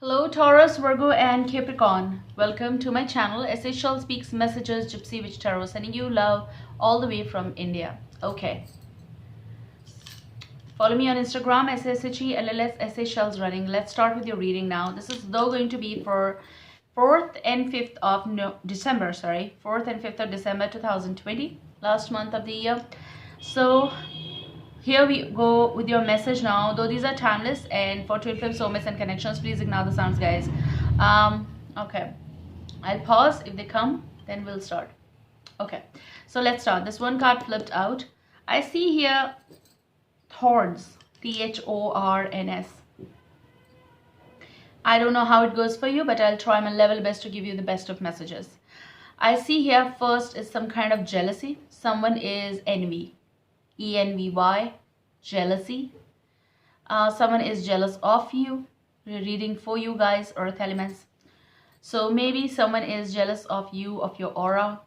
Hello Taurus, Virgo and Capricorn. Welcome to my channel. Essential Speaks Messages Gypsy Witch Tarot, sending you love all the way from India. Okay. Follow me on Instagram, SSHELLS Essentials Running. Let's start with your reading now. This is though going to be for 4th and 5th of December, 4th and 5th of December 2020, last month of the year. So here we go with your message now, though these are timeless and for twin flame soulmates and connections. Please ignore the sounds, guys. Okay, I'll pause. If they come, then we'll start. Okay, so let's start. This one card flipped out. I see here thorns, Thorns. I don't know how it goes for you, but I'll try my level best to give you the best of messages. I see here first is some kind of jealousy. Someone is envy, ENVY, jealousy. Someone is jealous of you. We're reading for you guys, earth elements. So maybe someone is jealous of you, of your aura.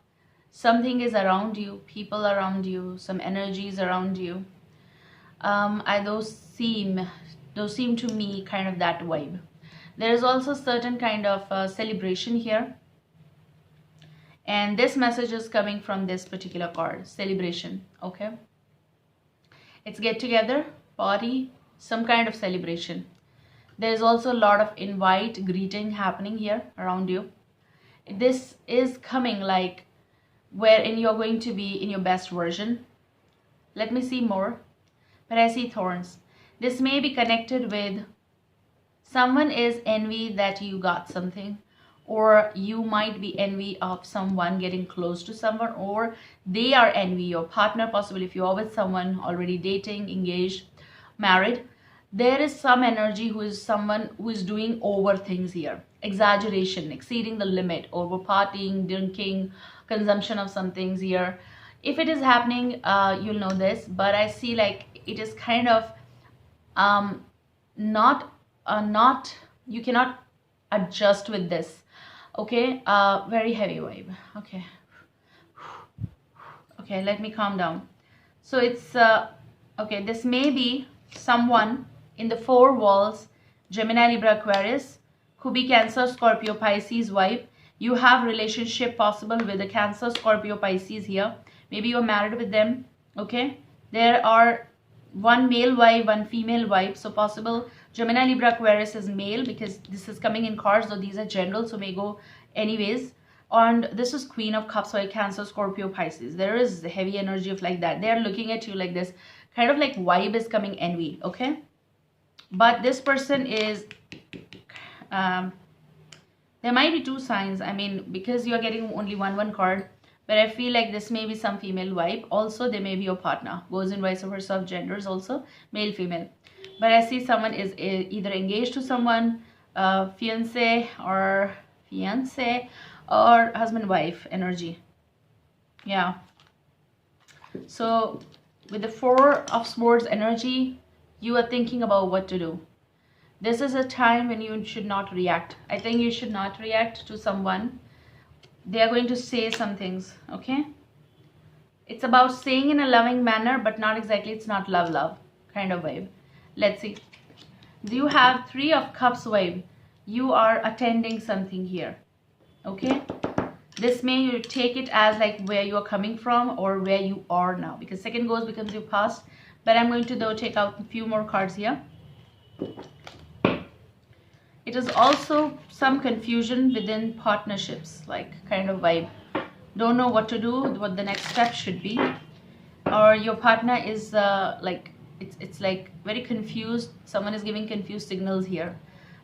Something is around you, people around you, some energies around you. Those seem to me kind of that vibe. There is also certain kind of celebration here. And this message is coming from this particular card, celebration, okay? It's get together, party, some kind of celebration. There's also a lot of invite, greeting happening here around you. This is coming like wherein you're going to be in your best version. Let me see more. But I see thorns. This may be connected with someone is envy that you got something, or you might be envy of someone getting close to someone, or they are envy your partner, possibly if you are with someone already dating, engaged, married. There is some energy who is someone who is doing over things here, exaggeration, exceeding the limit, over partying, drinking, consumption of some things here. If it is happening, you'll know this, but I see like it is kind of not you cannot adjust with this. Okay, very heavy vibe. Okay, let me calm down. So it's okay, this may be someone in the four walls, Gemini, Libra, Aquarius, could be Cancer, Scorpio, Pisces vibe. You have relationship possible with a Cancer, Scorpio, Pisces here. Maybe you're married with them. Okay, there are one male vibe, one female vibe. So possible Gemini, Libra, Aquarius is male, because this is coming in cards, so these are general, so may go anyways. And this is Queen of Cups, like Cancer, Scorpio, Pisces. There is the heavy energy of like that. They are looking at you like this, kind of like vibe is coming, envy. Okay, but this person is there might be two signs. I mean, because you're getting only one card, but I feel like this may be some female vibe. Also, they may be your partner. Goes in vice versa of genders also, male, female. But I see someone is either engaged to someone, fiance or husband, wife energy. Yeah. So with the Four of Swords energy, you are thinking about what to do. This is a time when you should not react. I think you should not react to someone. They are going to say some things, okay? It's about saying in a loving manner, but not exactly, it's not love kind of vibe. Let's see. Do you have Three of Cups vibe? You are attending something here, okay? This may you take it as like where you are coming from or where you are now, because second ghost becomes your past. But I'm going to though take out a few more cards here. It is also some confusion within partnerships, like kind of vibe. Don't know what to do, what the next step should be. Or your partner is like, it's like very confused. Someone is giving confused signals here.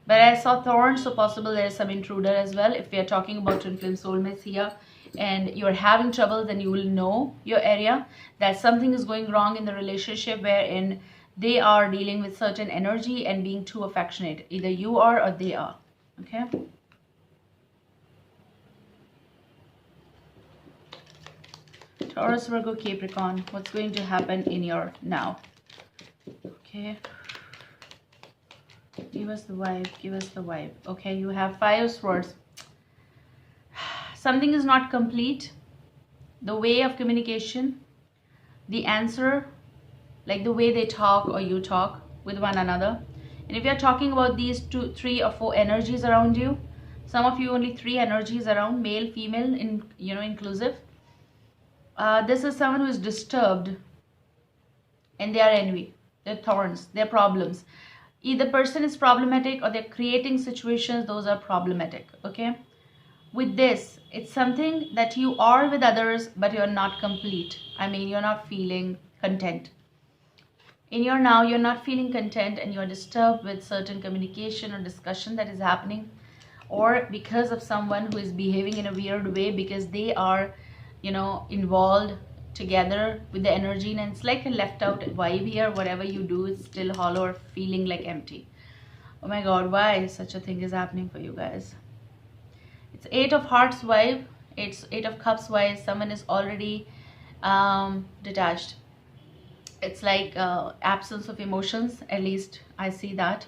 But I saw thorns, so possible there is some intruder as well. If we are talking about twin flame soulmates here and you're having trouble, then you will know your area, that something is going wrong in the relationship wherein they are dealing with certain energy and being too affectionate. Either you are or they are. Okay. Taurus, Virgo, Capricorn. What's going to happen in your now? Okay. Give us the vibe. Give us the vibe. Okay, you have Five of Swords. Something is not complete. The way of communication, the answer, like the way they talk or you talk with one another, And if you're talking about these 2, 3 or 4 energies around you, some of you only 3 energies around, male, female, inclusive. This is someone who is disturbed, and they are envy, their thorns, their problems. Either person is problematic or they're creating situations, those are problematic, okay? With this, it's something that you are with others, but you're not complete. I mean, you're not feeling content. In your now, you're not feeling content and you're disturbed with certain communication or discussion that is happening, or because of someone who is behaving in a weird way because they are, involved together with the energy, and it's like a left out vibe here. Whatever you do is still hollow or feeling like empty. Oh my god, why such a thing is happening for you guys? It's 8 of Hearts vibe, it's 8 of Cups vibe. Someone is already detached. It's like absence of emotions, at least I see that.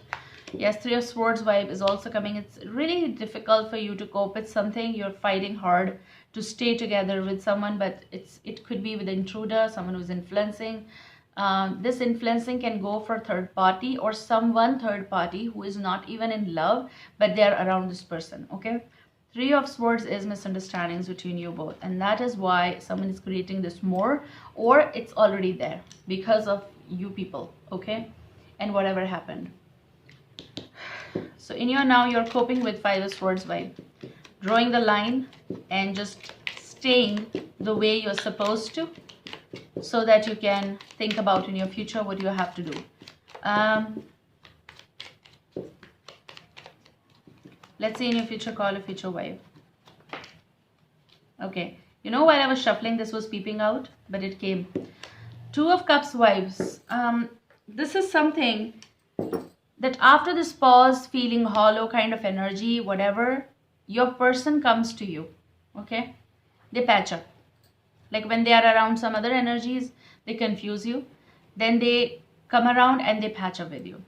Yes, 3 of Swords vibe is also coming. It's really difficult for you to cope with something. You're fighting hard to stay together with someone, but it could be with an intruder, someone who's influencing. This influencing can go for third party or someone third party who is not even in love, but they're around this person, okay? 3 of Swords is misunderstandings between you both, and that is why someone is creating this more, or it's already there because of you people, okay? And whatever happened. So in your now, you're coping with 5 of Swords vibe, drawing the line and just staying the way you're supposed to, so that you can think about in your future what you have to do. Let's see in your future call a future vibe. Okay, while I was shuffling, this was peeping out, but it came. 2 of Cups vibes. This is something that after this pause, feeling hollow kind of energy, whatever, your person comes to you, okay? They patch up. Like when they are around some other energies, they confuse you. Then they come around and they patch up with you.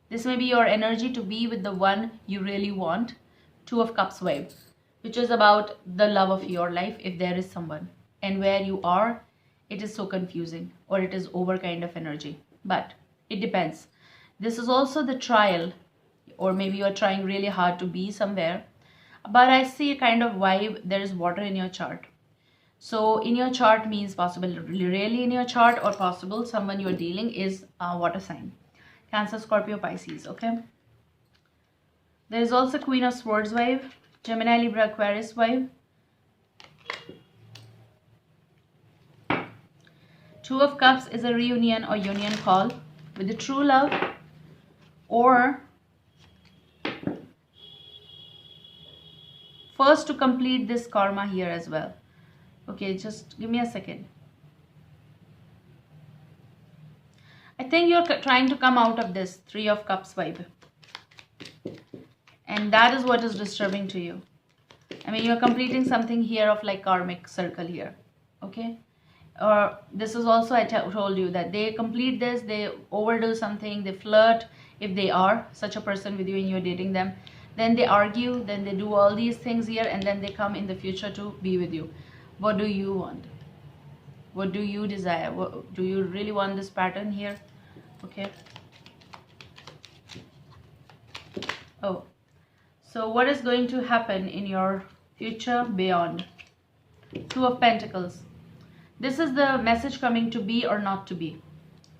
This may be your energy to be with the one you really want. 2 of Cups vibe, which is about the love of your life, if there is someone. And where you are, it is so confusing, or it is over kind of energy. But it depends. This is also the trial, or maybe you're trying really hard to be somewhere. But I see a kind of vibe, there is water in your chart. So in your chart means possible, really in your chart, or possible someone you're dealing is a water sign. Cancer, Scorpio, Pisces, okay? There is also Queen of Swords vibe, Gemini, Libra, Aquarius vibe. 2 of Cups is a reunion or union call with the true love, or first to complete this karma here as well. Okay, just give me a second. I think you're trying to come out of this 3 of Cups vibe. And that is what is disturbing to you. I mean, you're completing something here of like karmic circle here. Okay? Or this is also, I told you that they complete this, they overdo something, they flirt, if they are such a person with you and you're dating them. Then they argue, then they do all these things here, and then they come in the future to be with you. What do you want? What do you desire? Do you really want this pattern here? Okay. Oh. So what is going to happen in your future beyond? 2 of Pentacles. This is the message coming, to be or not to be.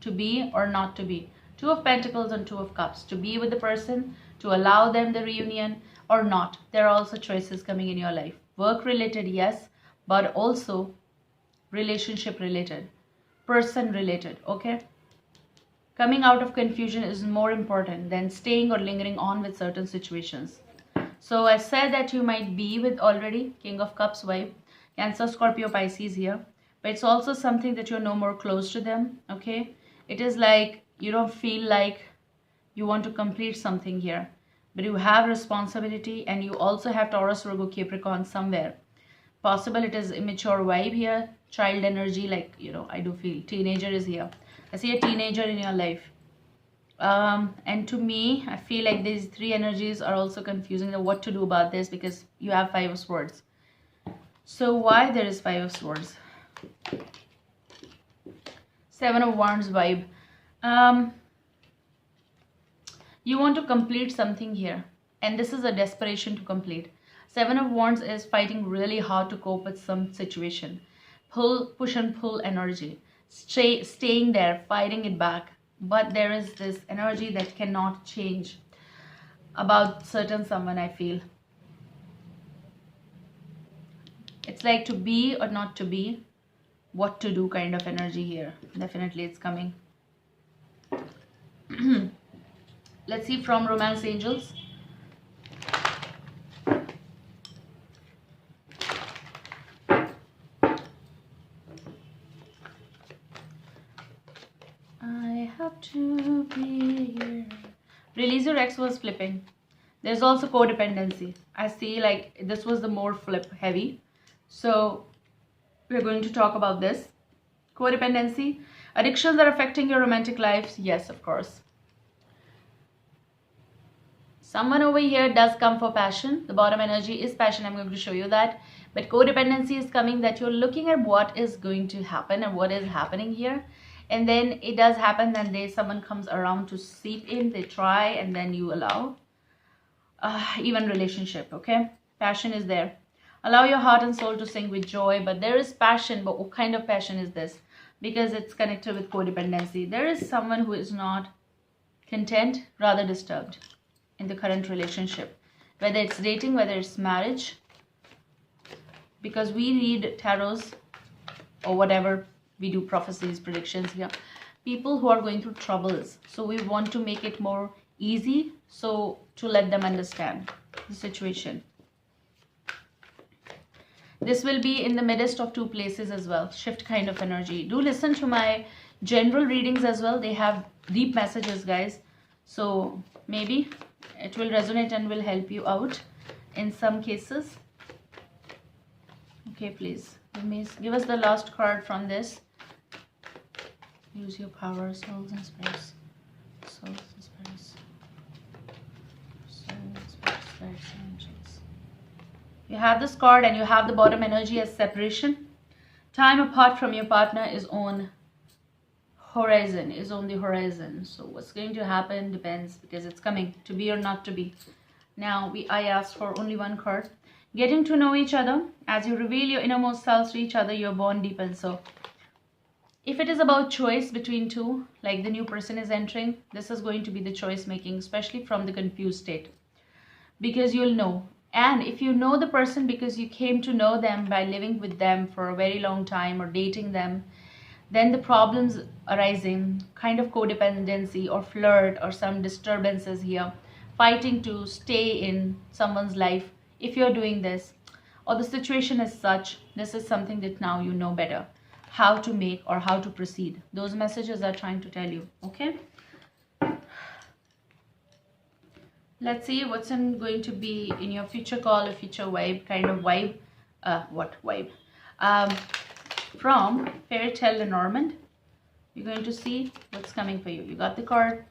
To be or not to be. 2 of Pentacles and 2 of Cups. To be with the person, to allow them the reunion or not. There are also choices coming in your life. Work related, yes, but also relationship related, person related, okay? Coming out of confusion is more important than staying or lingering on with certain situations. So I said that you might be with already King of Cups vibe, Cancer, Scorpio, Pisces here, but it's also something that you're no more close to them, okay? It is like you don't feel like you want to complete something here, but you have responsibility, and you also have Taurus, Virgo, Capricorn somewhere. Possible it is immature vibe here, child energy, like, I do feel teenager is here. I see a teenager in your life. And to me, I feel like these 3 energies are also confusing what to do about this, because you have 5 of Swords. So why there is 5 of Swords? 7 of Wands vibe. You want to complete something here, and this is a desperation to complete. Seven of Wands is fighting really hard to cope with some situation. Push and pull energy. Staying there, fighting it back. But there is this energy that cannot change about certain someone, I feel. It's like to be or not to be, what to do kind of energy here. Definitely it's coming. Let's see from Romance Angels. I have to be here. Release your ex was flipping. There's also codependency. I see like this was the more flip heavy. So we're going to talk about this. Codependency. Addictions are affecting your romantic lives. Yes, of course. Someone over here does come for passion. The bottom energy is passion. I'm going to show you that. But codependency is coming, that you're looking at what is going to happen and what is happening here. And then it does happen, then someone comes around to seep in. They try and then you allow. Even relationship, okay? Passion is there. Allow your heart and soul to sing with joy. But there is passion. But what kind of passion is this? Because it's connected with codependency. There is someone who is not content, rather disturbed in the current relationship, whether it's dating, whether it's marriage, because we read tarots or whatever, we do prophecies, predictions here, people who are going through troubles, so we want to make it more easy, so to let them understand the situation. This will be in the midst of two places as well, shift kind of energy. Do listen to my general readings as well. They have deep messages, guys, so maybe it will resonate and will help you out in some cases. Okay, please give us the last card from this. Use your power, souls and spirits. Souls and spirits. Souls and spirits, spirits and angels. You have this card and you have the bottom energy as separation. Time apart from your partner is on horizon, is on the horizon. So what's going to happen depends, because it's coming to be or not to be. Now I asked for only one card. Getting to know each other. As you reveal your innermost selves to each other, your bond deepens. So if it is about choice between two, like the new person is entering, this is going to be the choice making, especially from the confused state, because you'll know. And if you know the person because you came to know them by living with them for a very long time or dating them, then the problems arising, kind of codependency or flirt or some disturbances here, fighting to stay in someone's life. If you're doing this or the situation is such, this is something that now you know better how to make or how to proceed. Those messages are trying to tell you, okay? Let's see what's going to be in your future call, a future vibe, kind of vibe. What vibe? From Fairy Tale Lenormand, you're going to see what's coming for you. You got the card.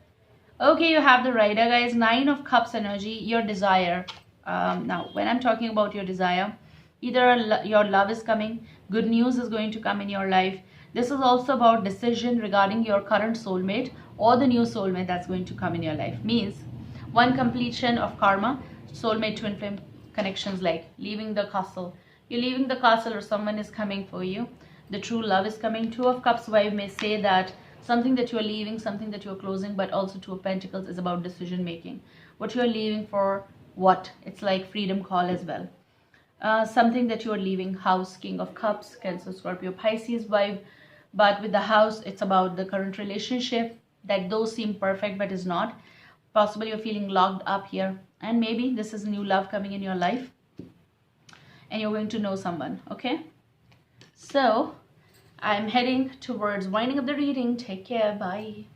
Okay, you have the rider, guys. 9 of Cups energy, your desire. Now, when I'm talking about your desire, either your love is coming, good news is going to come in your life. This is also about decision regarding your current soulmate or the new soulmate that's going to come in your life. Means one completion of karma, soulmate twin flame connections, like leaving the castle. You're leaving the castle or someone is coming for you. The true love is coming. 2 of Cups vibe may say that something that you're leaving, something that you're closing, but also 2 of Pentacles is about decision making. What you're leaving for what? It's like freedom call as well. Something that you're leaving. House, King of Cups, Cancer, Scorpio, Pisces vibe. But with the house, it's about the current relationship, that those seem perfect but is not. Possibly you're feeling locked up here, and maybe this is new love coming in your life and you're going to know someone, okay? So I'm heading towards winding up the reading. Take care. Bye.